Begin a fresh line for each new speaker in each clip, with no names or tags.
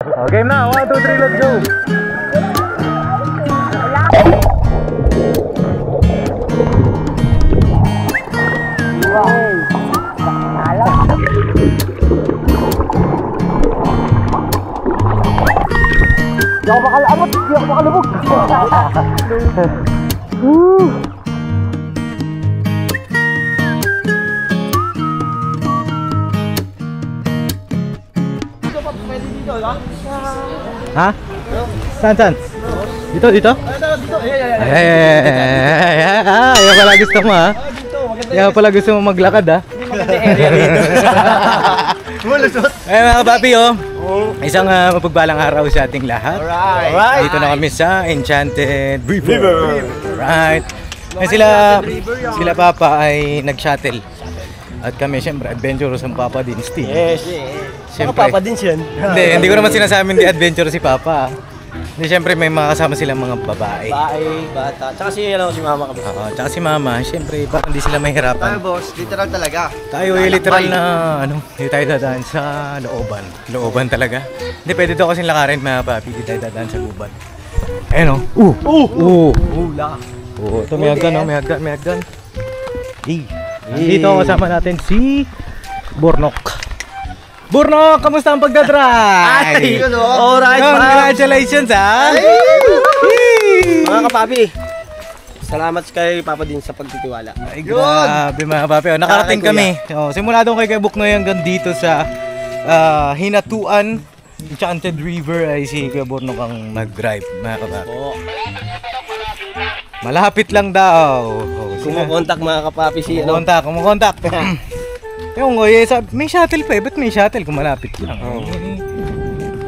Oh, game na. 1, 2, 3, let's go. Di ako makalamot, di ako makalubog. Ha? Saan? Dito? Dito? Ayaw pala gusto mo ha? Ayaw pala gusto mo maglakad ha? Mga kapapi oh, isang mapagbalang araw sa ating lahat. Alright. Dito na kami sa Enchanted River. Right. Sila Papa ay nag-shuttle. At kami siyempre adventurous ang Papa din still.
Yes.
Siyempre.
Papa din siya.
Hindi ko naman sinasabi hindi adventurous si Papa. Hindi, siyempre may mga kasama silang mga babae.
Bata. Tsaka si Mama kami.
Oo, tsaka si Mama, siyempre parang hindi sila mahirapan.
Tayo boss, literal talaga.
Tayo ay literal na hindi tayo dadaan sa looban. Looban talaga. Hindi pwede daw kasing lakarin mga papi, hindi tayo dadaan sa guban. Ayun oh. Ito may hagdan. Dito kasama natin si Bornok. Bornok, kamusta ang pagdadrive?
Alright,
congratulations ha!
Mga kapapi, salamat kay Papa din sa pagtitiwala.
Ay, grabe mga papi. Nakarating kami. Simula doon kay Buknoy hanggang dito sa Hinatuan, Enchanted River ay si Kuya Bornok ang nag-drive mga kapapi. Malapit lang daw.
Kumukontak mga kapapi si
Kumukontak. Yung may shuttle pa eh. Ba't may shuttle kung malapit lang?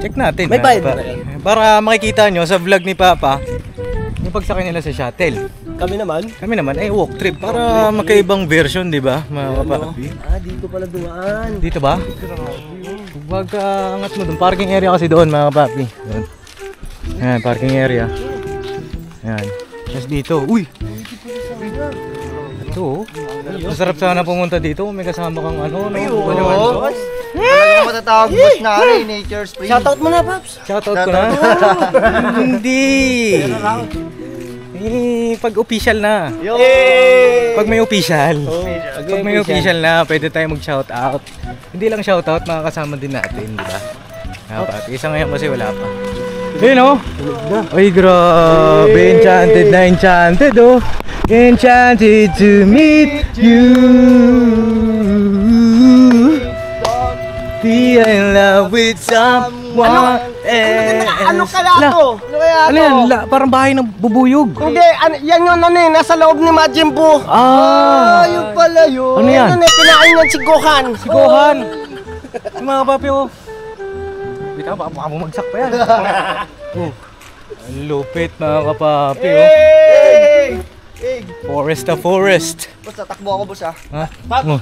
Check natin.
May bayad ba?
Para makikita nyo sa vlog ni Papa yung pagsakay nila sa shuttle.
Kami naman
ay walk trip. Para magkaibang version, di ba? Mga kapapi.
Dito pala dumaan.
Dito ba? Huwag angat mo doon. Parking area kasi doon mga kapapi. Ayan, parking area. Ayan. Tapos dito. Uy! Ito oh. Masarap sana pumunta dito kung may kasama kang ano.
Talagang matatawag boss na nature spring.
Shoutout mo na, Paps.
Shoutout ko na? Hindi. Pag official na. Pag may official. Pag may official na, pwede tayo mag-shoutout. Hindi lang shoutout, makakasama din natin, di ba? Isa ngayon kasi wala pa. Ayun oh. Ay grabe, enchanted oh. Enchanted to meet you. Be in love with someone else.
Ano kaya to?
Ano yan? Parang bahay ng bubuyog.
Hindi, yan yun nasa loob ni Majin po.
Yun pala yun.
Ano yan?
Pinain yan si Gohan.
Yung mga papi oh. Bika, baka bumagsak pa yan. Ang lupit mga kapapi oh. Forest na forest.
Boss, tatakbo ako boss ha.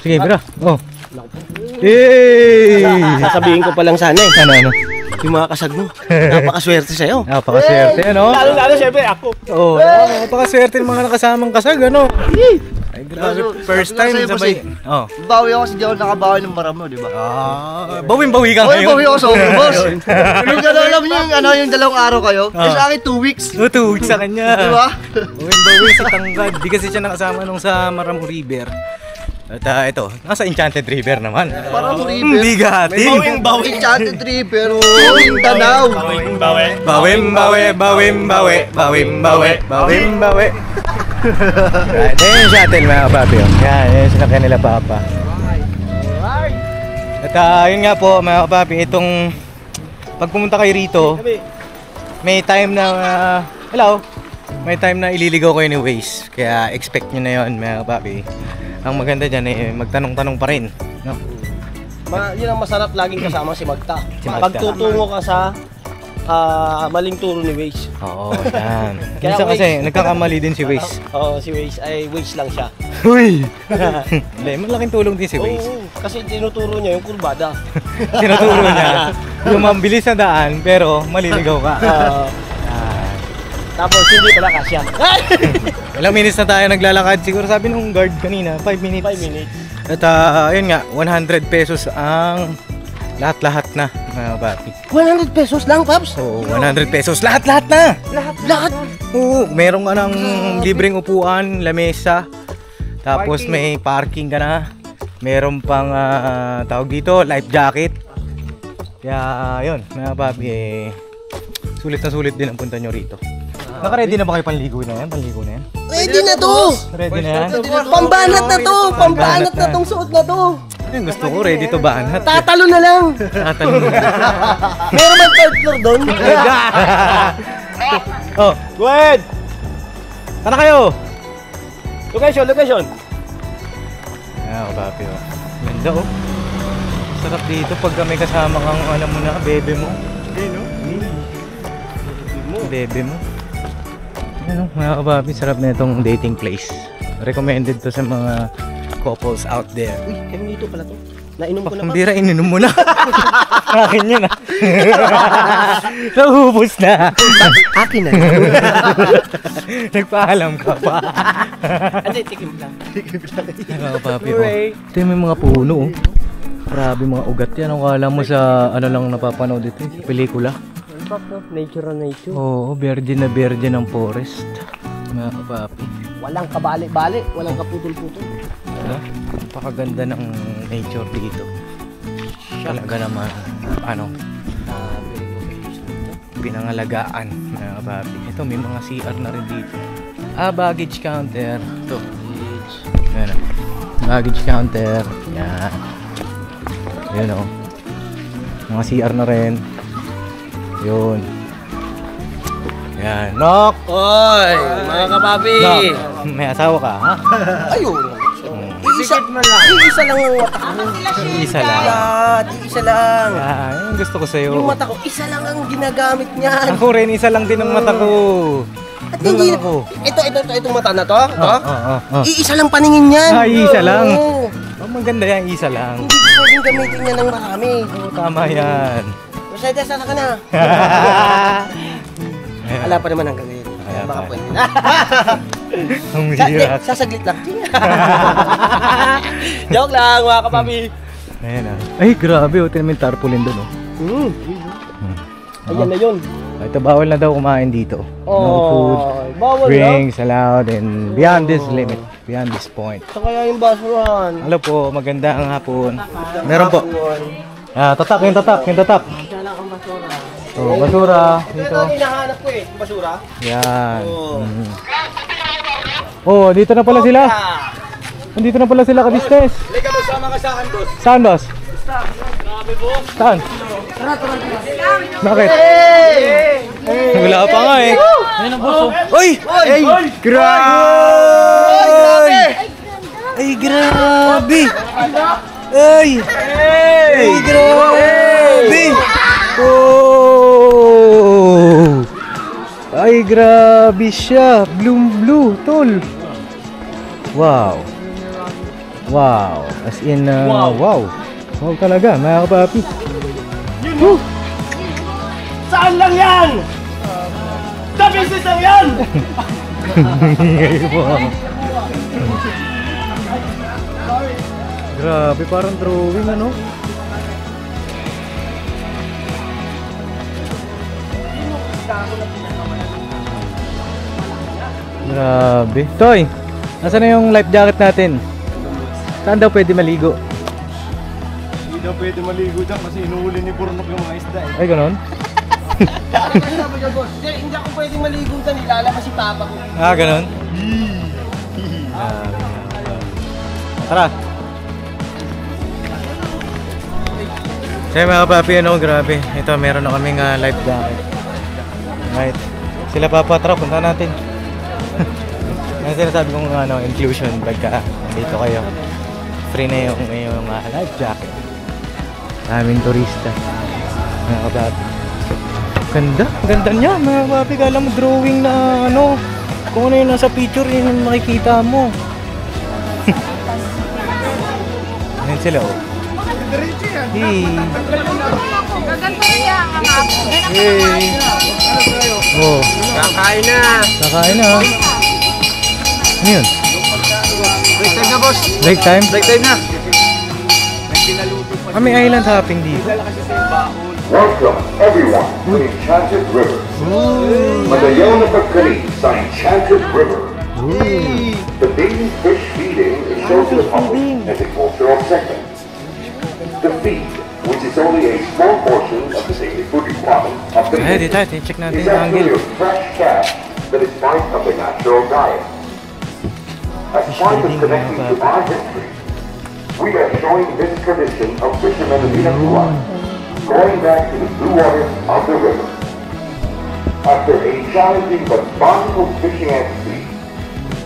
Sige, bira. Hey!
Sasabihin ko pa lang sana eh.
Ano?
Yung mga kasag mo. Napakaswerte sa'yo.
Napakaswerte ano?
Lalo syempre ako.
Oo, napakaswerte ng mga nakasamang kasag ano? Ay, grabe. First time sabay.
Bawi ako kasi di ako nakabawi ng maramo, di ba?
Bawing-bawi ka ngayon.
Bawi ako sa boss. Yung alam niyo yung 2 araw kayo. Sa akin 2 weeks.
2 weeks sa kanya.
Di ba?
Bawing-bawi sa Tanggad. Di kasi siya nakasama nung sa Maramo River. At ito, nasa Enchanted River naman.
Maramo River.
Hindi gating.
Bawing Enchanted River. Bawing Tanaw.
Bawing-bawi. Ito yung shuttle mga papi. Yan, yung sinakyan nila Papa. At yun nga po mga papi, itong pag pumunta kayo rito, may time na may time na ililigaw kayo ni Waze. Kaya expect nyo na yun mga papi. Ang maganda dyan eh, magtanong-tanong pa rin, no?
Yun ang masarap laging kasama si Magta.
Magta.
Pag tutungo ka sa maling turo ni Waze.
Oo, yan.
Kaya
Minsan kasi
Waze.
nagkakamali din si Waze.
Oo, si Waze ay Waze lang siya.
Uy! Hindi, malaking tulong din si Waze.
Oo, kasi tinuturo niya yung kurbada.
Tinuturo niya yung mabilis na daan pero maliligaw ka.
Tapos hindi pala kasya.
Ilang minutes na tayo naglalakad. Siguro sabi nung guard kanina, 5 minutes.
5 minutes.
At ayun nga, 100 pesos ang Lahat-lahat na, mga kapapi.
100 pesos lang, Paps?
Oo, 100 pesos. Lahat-lahat na!
Lahat?
Oo, meron ka ng libreng upuan, lamesa. Tapos may parking ka na. Meron pang tawag dito, life jacket. Kaya yun, mga papi, sulit na sulit din ang punta nyo rito. Naka-ready na ba kayo panligo na yan? Panligo na yan?
Ready na to!
Ready na yan?
Pambanat na to! Pambanat na tong suot na to!
Ayun, gusto ko, ready to banat.
Tatalo na lang!
Tatanong na.
Meron bang third floor doon?
Oh, go ahead! Tara kayo!
Location!
Ayan, papi, oh. Ganda, oh. Sarap dito pagka may kasama kang, alam mo na, bebe mo. Bebe mo. Ano, mga kapapi, sarap na itong dating place. Recommended to sa mga couples out there.
Uy, kami dito pala to. Nainom ko na,
Ang
Paps.
bira, ininom mo na. Akin yun, ah. Naubos na.
Akin na.
Nagpaalam ka pa.
Hindi, tikim lang.
Mga kapapi, oh. Ito yung may mga puno, oh. Grabe mga ugat yan. Ang kala mo sa ano lang napapanood dito, sa pelikula.
Nature on nature.
Oo, virgin na virgin ng forest. Mga kapapi.
Walang kabali-bali, walang kaputol-putol.
Diba? Napakaganda ng nature dito. Talaga naman, ano, pinangalagaan, mga kapapi. Ito, may mga CR na rin dito. Baggage counter. Ito. Yan, oh. Baggage counter. Yan. Yan, oh. Mga CR na rin. Yun. Yan. Knock!
Oy, mga kapapi!
Knock! May asawa ka, ha?
Ayun. Iisa lang ang mata ko.
Isa lang.
Isa lang.
Yan. Yung gusto ko sa'yo.
Yung mata ko, isa lang ang ginagamit niyan.
Ako rin, isa lang din ang mata ko.
At
Doon
hindi,
lang ako.
itong mata na to, ito,
Oh.
iisa lang paningin yan.
Isa lang.
Oo.
Oh, maganda yan, isa lang.
Hindi ko pwedeng gamitin yan ng marami.
Oh, tama yan.
Masaya, sana ka na. Wala pa naman ang gawin.
Wala
Baka
pa.
pwede.
Ang hirap.
Sasaglit lang. Joke lang, mga kapapi.
Ayan ah. Ay, grabe. Oh, tinamin tarpaulin doon. Oh.
Ayan na yun.
Ito, bawal na daw kumain dito. No food,
bawal
drinks allowed, and beyond this limit. Beyond this point.
Sa kaya yung basuran.
Hello po, magandang hapon. Meron po. Tatak, yung tatak. Oh, basura.
Ito
Dito.
ang hinahanap ko basura.
Yan.
Oo.
Oh, dito na pala sila. Nandito na pala sila, kabisnes.
Lika doon, sama ka sa akin, boss.
Saan, boss? Saan? Bakit? Wala pa nga eh. Ayun ang boss. Uy! Ay! Grabe! Ay, grabe! Ay! Ay, grabe! Oh! Ay, grabe siya. Blue, tol. Wow. Wow. As in, wow. Wow talaga, mga kapapi. Woo!
Saan lang yan? Sa business lang yan!
Grabe, parang drawing, ano? Grabe. Toy, nasaan na yung life jacket natin? Saan daw pwede maligo?
Hindi daw pwede maligo dyan kasi inuhuli ni Burnok yung mga isda eh.
Ay, ganon?
Hindi ako pwedeng maligo dyan, ilalabas si Papa ko.
Ganon? Tara! Kaya mga papi, ano, grabe. Ito, meron na kaming life jacket. Right. Sila Papa, punta natin. Ano sinasabi kong inclusion pagka dito kayo. Free na yung life jacket. Daming turista. Mga kapapi. Ganda niya mga kapapi. Kala mo drawing na ano. Kung ano yung nasa picture, yun yung makikita mo. Ayan sila oh. Hey. Hey. Oh.
Kakain na!
Kakain na. Ano yun?
Break time na boss!
Break time?
Break time na!
May island hopping dito.
Welcome, everyone, to Enchanted River. Magayon na pagkalit sa Enchanted River. The daily fish feeding is shown to the public as a cultural segment. The feed, which is only a small portion of the daily food requirement of the
Ay,
fish,
dito, check natin
is
yung
actually
angle.
a fresh catch that is part of the natural diet. As part of connecting to our history, we are showing this tradition of fishermen of Inacuan, going back to the blue waters of the river. After a challenging but bountiful fishing activity,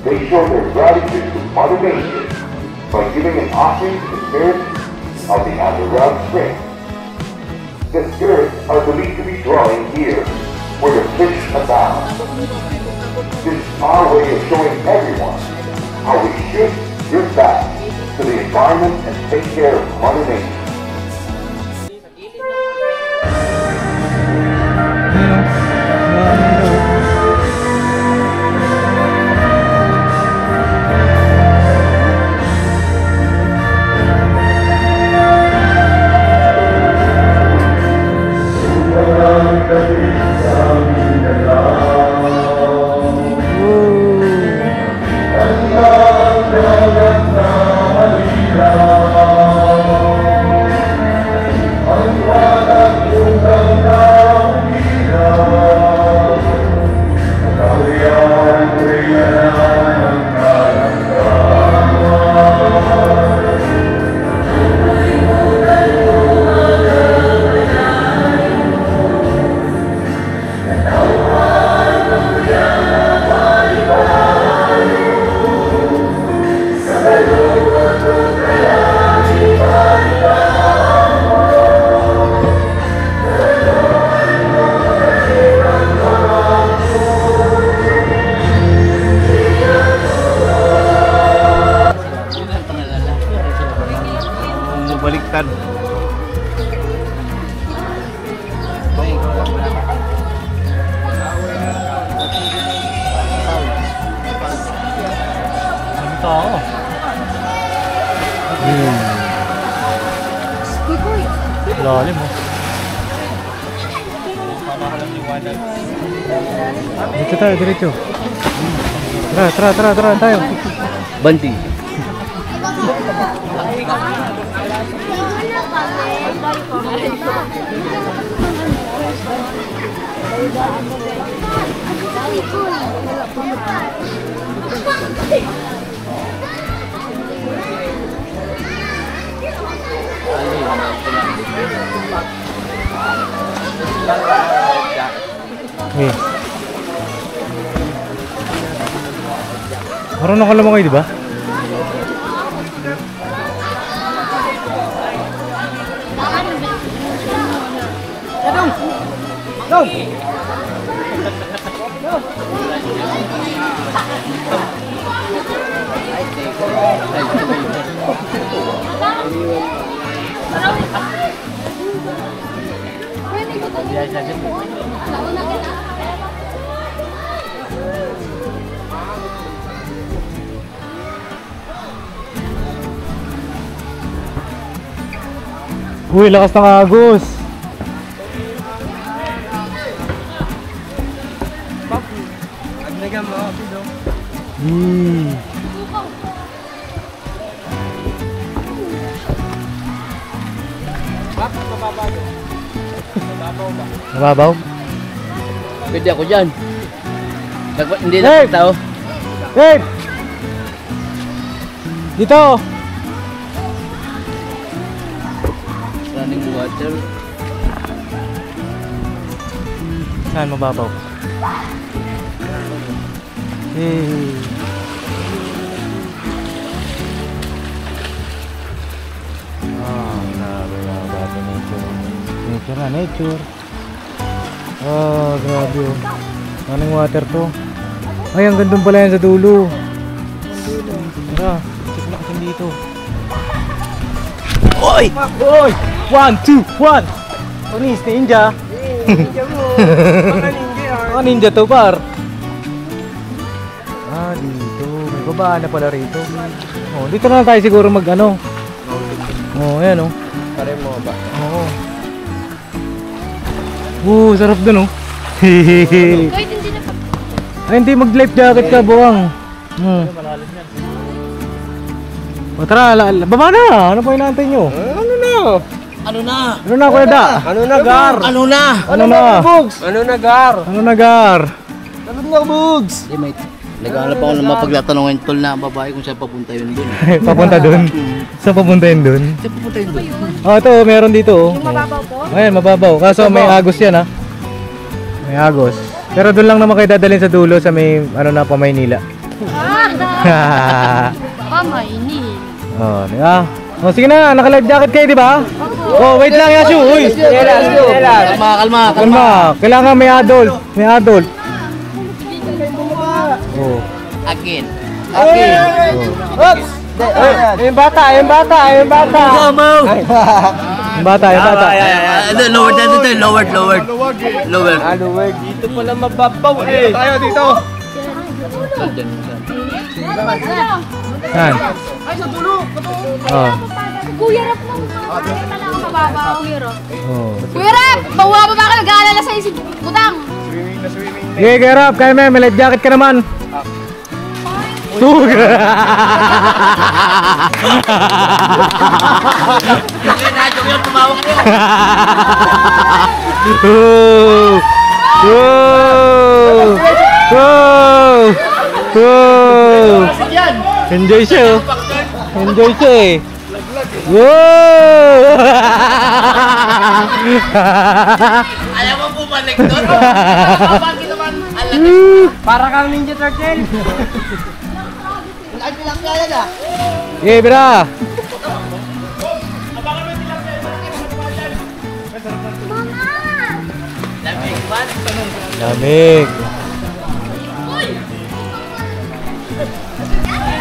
they show their gratitude to Mother Nature by giving an offering to the spirits of the underground spring. The spirits are believed to be dwelling here, where the fish abound. This is our way of showing everyone how we should give back to the environment and take care of Mother Nature.
Baliktad.
Ang tao. Lalim mo. Dito tayo, diretso. Tara tayo.
Banting.
Okay. Marunong ka lumaki, di ba? Uy, lakas ng agos.
Agnagan mo, Pido.
Mababaw?
Pwede ako dyan. Hindi
Hey!
na tao.
Babe! Dito!
Running water.
Saan mababaw? Hey! Grabe nature. Nature na, nature. Grabe oh. Running water to. Ay, ang gandun pala yan sa dulo. Tara, check na kasi dito. Oy! Oy! 1, 2, 1! Onis, ninja!
Ninja mo. Mga ninja.
Mga ninja to, par. Dito. May babaan na pala rito. Oh, dito na lang tayo siguro mag ano. Oh, ayan oh.
Pare mo ba?
Oo. Sarap dun oh.
Kahit hindi na pag...
Ay, hindi mag-life jacket ka, buwang. O tara, baba na. Ano pa inaantay nyo?
Ano na?
Ano na?
Ano na, Kuya Da?
Ano na, Gar?
Ano na?
Ano na?
Ano na, Gar?
Ano na, Gar?
Ano na, Bugs?
Hindi, mate. Nag-aalap ako ng mapagtatanungan tol na babae kung saan papunta yun dun.
Papunta dun? Saan papunta yun dun?
Saan papunta yun dun?
Oh, ito, meron dito oh.
Yung mababaw po?
Ayan, mababaw. Kaso may agos yan ha. May agos. Pero doon lang naman kayo dadalhin sa dulo sa may, ano na, Pamaynila.
Pamainin.
Oh, di ba? Oh, sige na, naka-life jacket kayo, di ba? Oh, wait lang, Yashu. Uy!
Kalma.
Kalma. Kailangan may adult. May adult. Oh.
Akin.
Oops! Yung bata.
Yung bata.
Ayan. Lowered.
Dito pala mababaw eh. Tayo dito.
Yan. Oh.
Kuya Rap nung talaga mababaw. Kuya Rap.
Oh.
Kuya Rap! Bawa ba ka nag-aalala sa'yo si Butang?
Okay, Gerap, kaya may life jacket ka naman. Tug! Enjoy siya oh. Enjoy siya eh. Wow!
Ayaw mo bumalik doon? Bakit naman?
Para kang Ninja Turtle.
Okay, bira. Lamig.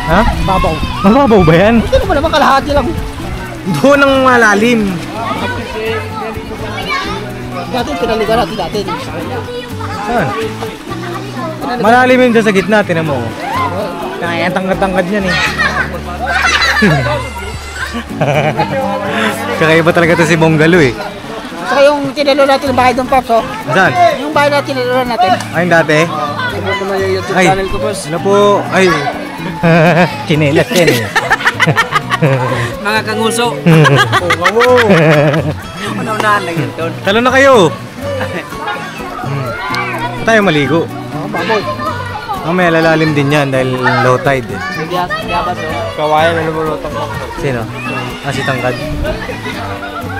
Ha?
Babaw.
Mababaw ba yan?
Ito naman naman kalahati lang.
Doon ang malalim.
Dati pinaligan natin dati.
Saan? Malalim yun dyan sa gitna, tinan mo. Kaya tangkad-tangkad niyan eh. Kakaiba talaga to si Bonggalo eh.
Saka yung tinalo natin bahay doon, Pops, oh.
Saan?
Yung bahay natin tinalo natin.
Ayun dati? Ay, ano po? Ay, chinelas yan eh.
Mga kanguso. Una-unahan lang yun doon.
Talo na kayo. Tayo maligo.
Babaw.
May lalalim din yan dahil low tide eh.
Kawayan na lumulutang mo.
Sino? Si Tangkad.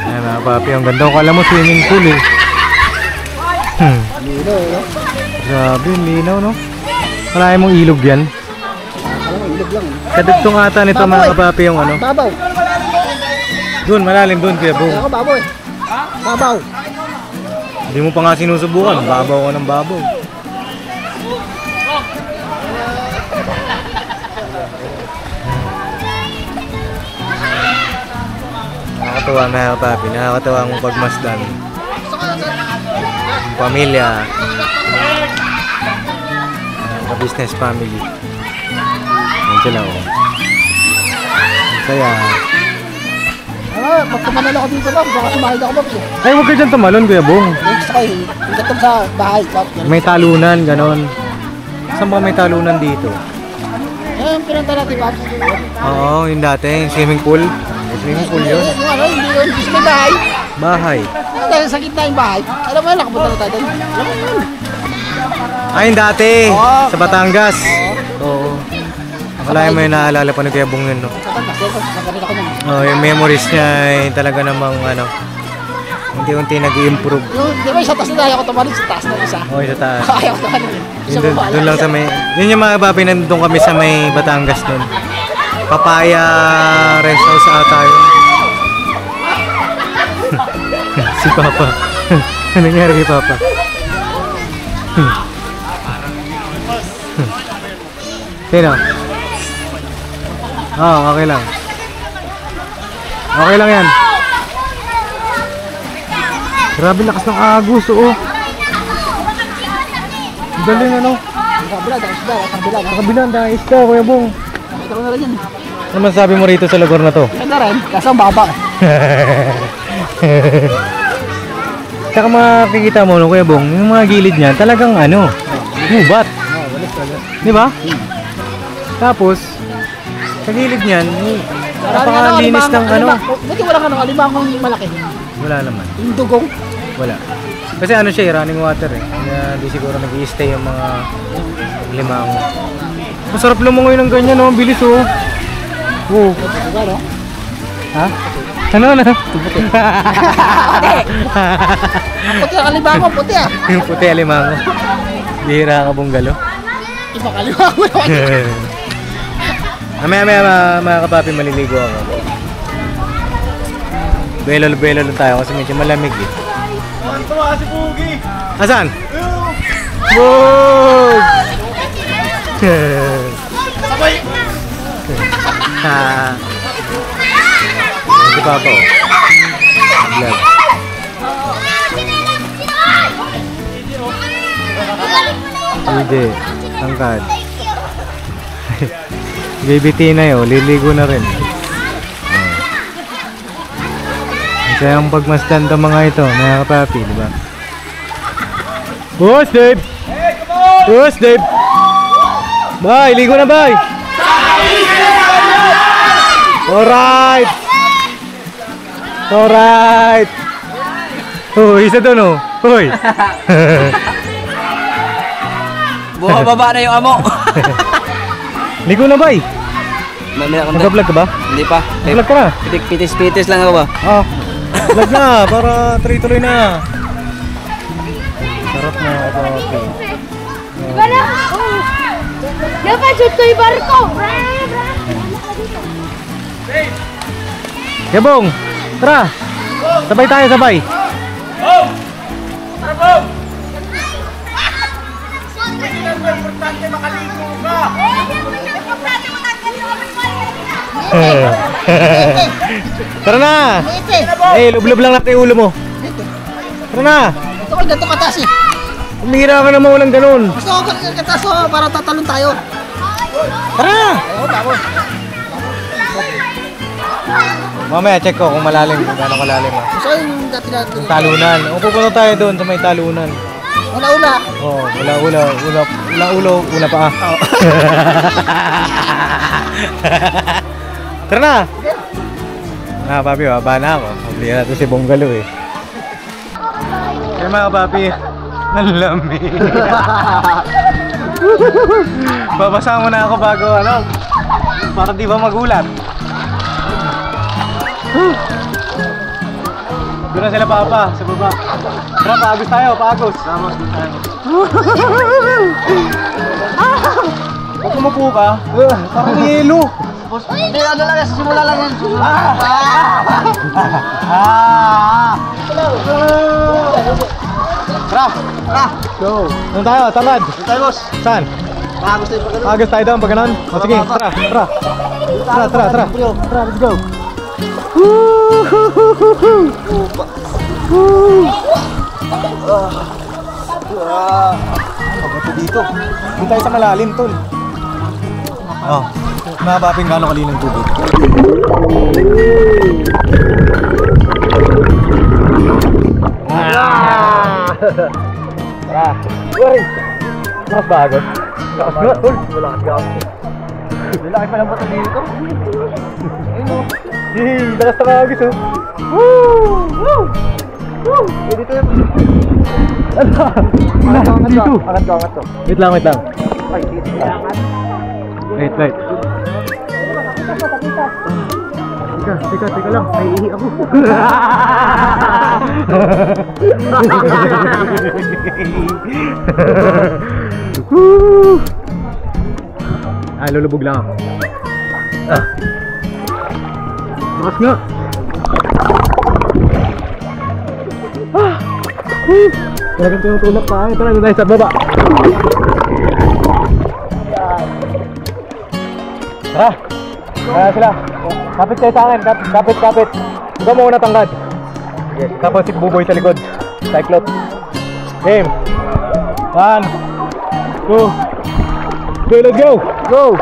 Ayan mga papi, ang ganda ko. Kala mo swimming pool eh.
Lino, no?
Grabe, yung linaw no? Wala mong ilog yan.
Alam mo, ilog lang.
Kadugtong ata nito mga kapapi yung ano.
Babaw.
Doon, malalim doon kuya Bong.
Ako, babaw eh. Babaw.
Hindi mo pa nga sinusubukan. Babaw ko ng babaw. Nakakatawa na kapapi. Nakakatawa ang pagmasdan. Ang pamilya. Business family. Yan sila oh. Kaya
Magkamanal ako dito lang. Baka sumahid ako, Pops.
ay huwag ka dyan tumalon kuya Bong.
Next kayo. Pagdating sa bahay, Pops.
May talunan, ganon. Saan ba may talunan dito?
Yung pinunta natin, Pops.
Oo, yung dati, yung swimming pool. May swimming pool yun.
Yung ano, hindi yun. Gusto may bahay.
Bahay.
Dahil sa gitna yung bahay. Alam mo yun, nakapunta na tayo doon. Alam mo yun.
Ay, yung dati.
Oo.
Sa Batangas. Oo. Akalain mo yung naalala pa ni Kuya Bong yun, no?
Sa kantas, sa kanila ko nun.
Oh, yung memories niya ay talaga namang ano, unti-unti nag-i-improve.
Yung, di ba, sa taas na ayaw ko tumalin sa taas na isa.
Oh, sa taas.
Ayaw ko tumalin.
Yun, doon lang sa may, yun yung mga babi, nandun kami sa may Batangas nun. Papaya rest house ata yun. Si Papa. Ano nangyari kay Papa? Sino? Oo, okay lang. Okay lang yan. Grabe lakas ng agos, oo. Galing ano?
Sa kabila, dahil isda, sa kabila.
Sa kabila, dahil isda, Kuya Bong.
Nakita ko na rin yan.
Ano masasabi mo rito sa lugar na to?
Ganda rin, kaso ang baba.
Tsaka makikita mo, no, Kuya Bong, yung mga gilid niya, talagang ano, gubat. Di ba? Tapos, sa gilid niyan, napakalinis ng ano.
Buti wala ka nung alimangong malaki.
Wala naman.
Yung dugong.
Wala. Kasi ano siya, running water eh. Kaya di siguro nag-i-stay yung mga limango. Masarap lumangoy ng ganyan, no? Bilis, oh. Oh. Ha? Ano na?
Puti ang alimango, puti ah.
Yung puti alimango. Bihira ka bunggalo.
Iba kalimango naman.
Mamaya mga kapapi, maliligo ako. Belo-belo lang tayo kasi medyo malamig eh. Asan? Bog!
Sabay!
Si Papa oh. Vlog. Hindi. Tangkad. Baby Tina yun. Liligo na rin. Kaya ang pagmasdan ng mga ito, mga kapapi, di ba? Boss, Dave! Boss, Dave! Bye! Ligo na, bye! Alright! Alright! Oh, isa doon, oh! Hoy!
Bumababa na yung amo.
Ligo na, bye!
Mamaya ako
Nag-vlog ka ba?
Hindi pa.
Nag-vlog ka na?
Pitis-pitis lang ako ba?
Ah, vlog na para tuloy-tuloy na. Sarap na ako.
Wala! Dapat shoot ko yung barko!
Yabong, tara! Sabay tayo, sabay! Tara na! Eh, lub-lub lang natin yung ulo mo. Tara na!
Ito ko ganito katas eh.
Umira ka naman walang ganun.
Gusto ko ganito katas para tatalon tayo.
Tara!
Oo, tama.
Mamaya check ko kung malalim, kung gaano kalalim.
Gusto ko yung dati natin.
Yung talunan. O pupunta tayo doon sa may talunan.
Una-una.
Oh, ula pa. Tara na! Ah, papi, baba na ako. Pabili na ito si Bonggalo eh. Kaya mga papi, nalamig. Babasa mo na ako bago ano, para di ba magulat. Doon na sila papa, sa baba. Tara, paagos tayo, paagos. Tama, tayo. Huwag kumupo ka. Parang yelo.
Hindi, ano lang yan, sa simula lang yan.
Tara!
Tara!
Go! Doon tayo, tamad!
Dito tayo, boss.
Saan?
Pagkagos tayo pagkagos.
Agos tayo doon, pag ganon? O sige, tara, tara! Tara, let's go! Pagbato dito. Doon tayo sa malalim, tol. Oh, mabapin gano'ng kalinang tubig. Tara! Uy! Mas bagot. Lakas nga, tol. Malakas ka. Lalaki pa lang bato dito. Yee! Lakas na kagis, oh. Woo! Woo! Woo! Dito yan. Ano? Angat dito. Angat to. Wait lang.
Ay, dito.
Wait. Teka lang. Naiihi ako. Lulubog lang ako. Lakas nga. Talagang tinutulak pa. Tara, doon tayo sa baba. Tara! Kaya sila. Kapit kayo sa akin. Kapit. Ikaw mo una tangkad. Yes. Tapos si Buboy sa likod. Cyclops. Game. 1, 2. Okay, let's go! Go!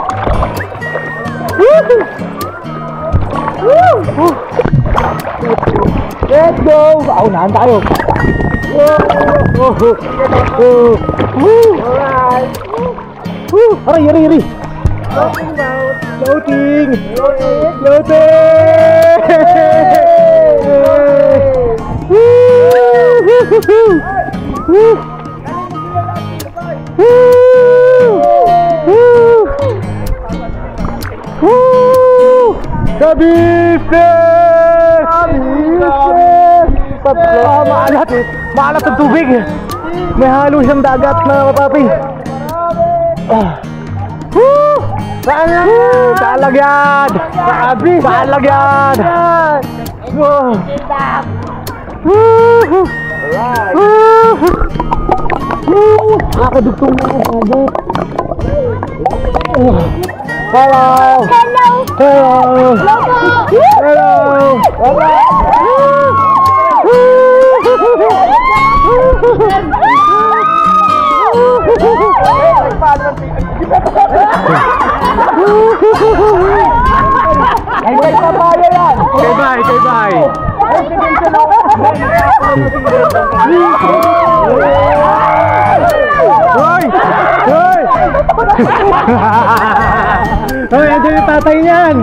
Woo! Woo! Let's go! Unahan tayo. Alright. Aray. Floating! Kabifes! Maalat ang tubig. May halo siyang dagat mga kapapi. Talagyan! Talagyan! Nakadugtong na ang dagat. Hello! Kay papaya yan! Kay bye! Hoy! Hoy, andyan yung tatay niyan!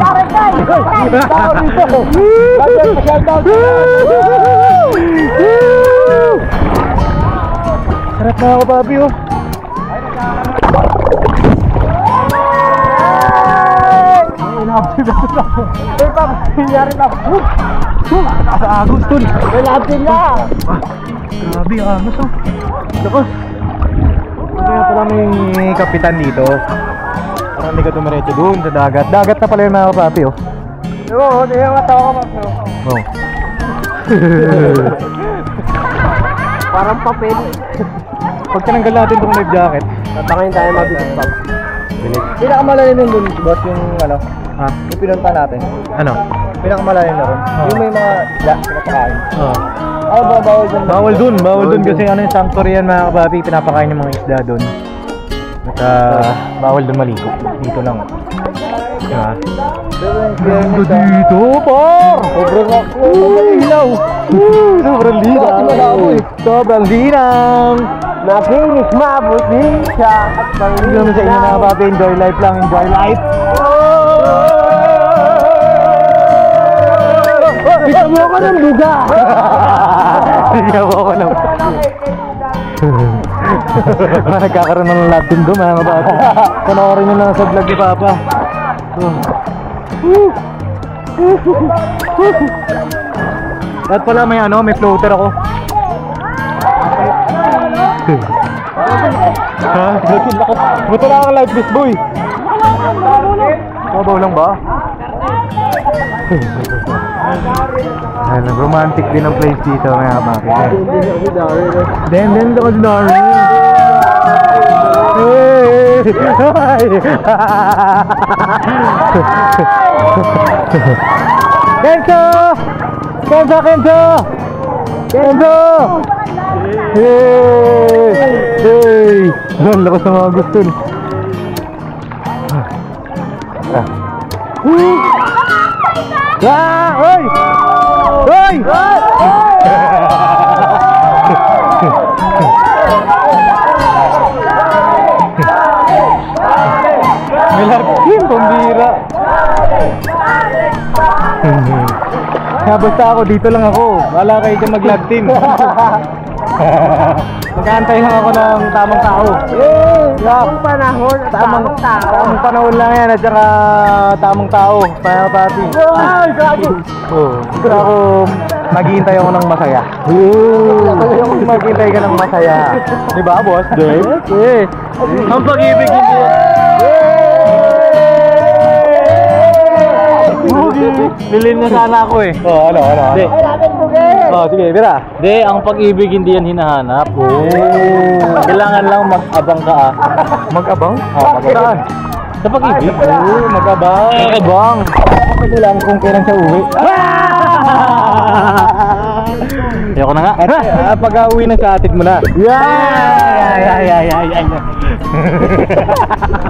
Sarap na ako, papi, oh! Agos tol. Malapit na. Grabe agos oh. Lakas. Kaya pala may kapitan dito. Parang hindi ka tumiretso doon sa dagat. Dagat na pala yung mga kapapi oh.
Oo, hindi yung matawa ka mas.
Oh.
Parang papel.
Pag tinanggal natin itong life jacket,
Tatangin tayo mabigat pa.
bilis.
Pinakamalalim yung dun, boss, yung ano,
Ha?
yung pinunta natin.
Ano?
Pinakamalalim na ron. Yung may mga isda, pinapakain.
Oh.
Bawal dun.
Bawal dun kasi ano yung sanctuary yan mga kapapi, pinapakain yung mga isda dun. At bawal dun maligo. Dito lang. Diba? Ganda dito, par! Sobrang ilaw! Sobrang linaw! Sobrang linaw!
Nakinis mabuti siya at
Hindi naman sa inyo na kapapi, enjoy life lang, enjoy life!
Bigyan mo ako ng luga!
Bigyan mo ako ng nagkakaroon ng Latin doon mga kapapi. Panoorin nyo lang sa vlog ni Papa. At pala may ano, may floater ako. Ha? Buto lang ang life vest boy. Kabaw lang ba? Ay, romantic din ang place dito mga kapatid. Den ako si Darren. Hey! Kenzo! Hey! Ang lakas ng mga gusto. Hoy! May larkin, pambira. Kaya basta ako, dito lang ako. Wala kayo dyan mag-lag team. Mag-aantay lang ako ng tamang tao.
Tamang panahon at tamang tao.
Tamang panahon lang yan at saka tamang tao. Para pati.
Ay, gago!
Gusto ako maghihintay ako ng masaya. Maghihintay ka ng masaya. Diba, boss? Dave? Okay. Ang pag-ibig hindi. Bilhin na sana ako eh. Ano? Hindi. Sige, bira.
Hindi, ang pag-ibig hindi yan hinahanap. Kailangan lang mag-abang ka ah.
Mag-abang?
Mag-abang. Sa pag-ibig?
Mag-abang.
Mag-abang.
Kapag lang kung kailan siya uwi.
Ayoko na nga.
Pag-uwi na sa atid mo na.
Yeah!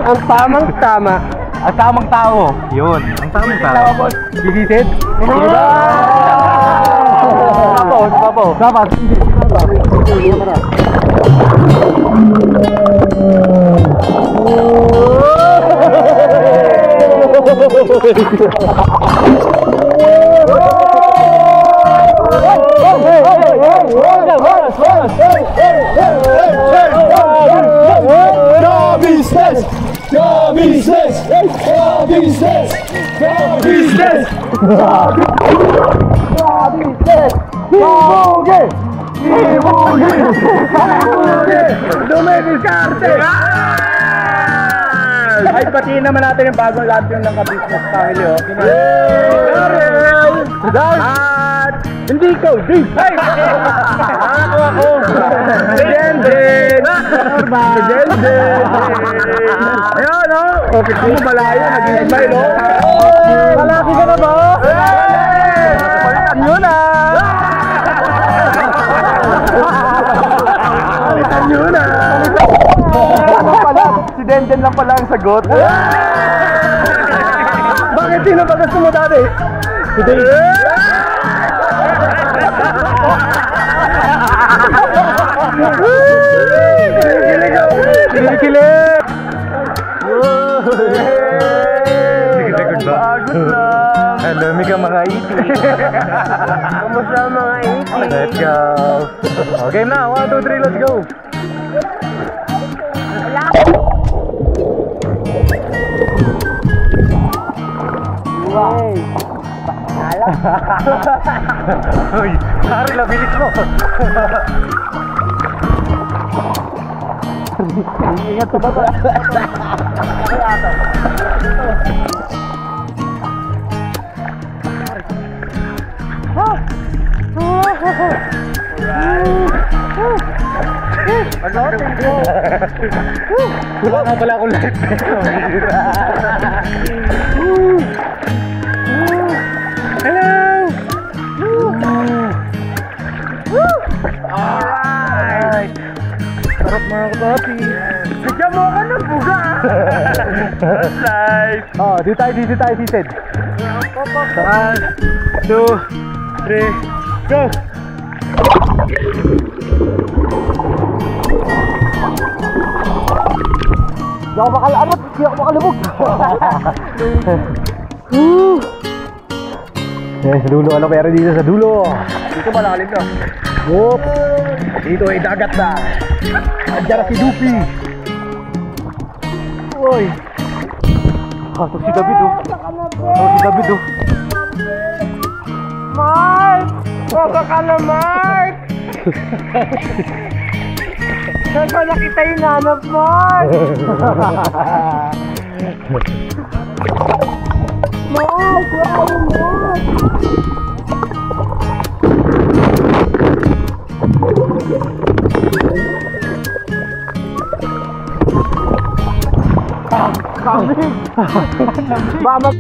Ang tamang tama
Ang tamang tao. Yun. Ang tamang tao. Sisisid? Papo. Sama.
Ay, patiin naman natin yung bagong champion ng ka-business family, oh. At hindi ikaw, Dave! Ay! Ako! Legenden! Legenden! Ayun, oh! Kapit mo malayo, nag-i-smile, oh! Malaki ka na ba? Palitan nyo na! Palitan nyo na! Si Denden lang pala ang sagot. Bakit sino ba gusto mo dati? Si Denden. Kinikilig! Kinikilig ba? Bagus lang. Hello, mga mga iti. Kamusta mga iti? Let's go. Okay na, 1, 2, 3, let's go. Wow. Uy, sorry lang, bilis mo. Ingat ka ba ba? Wala nga pala akong life. Hello! Alright! Sarap mga kapapi. Bigyan mo ka ng buga! That's nice! Oh, dito tayo, sisid. 1, 2, 3, go! Hindi ako makalabot, hindi ako makalubog. Sa dulo, ano kaya dito sa dulo? Dito malalim na. Whoop! Dito ay dagat na. Andiyan na si Dupi. Uy! Ito si David, oh. Mark! Baka ka na, Mark! Saan ba nakita yung nanap, Mark? Mark! Mark! Kami! Baka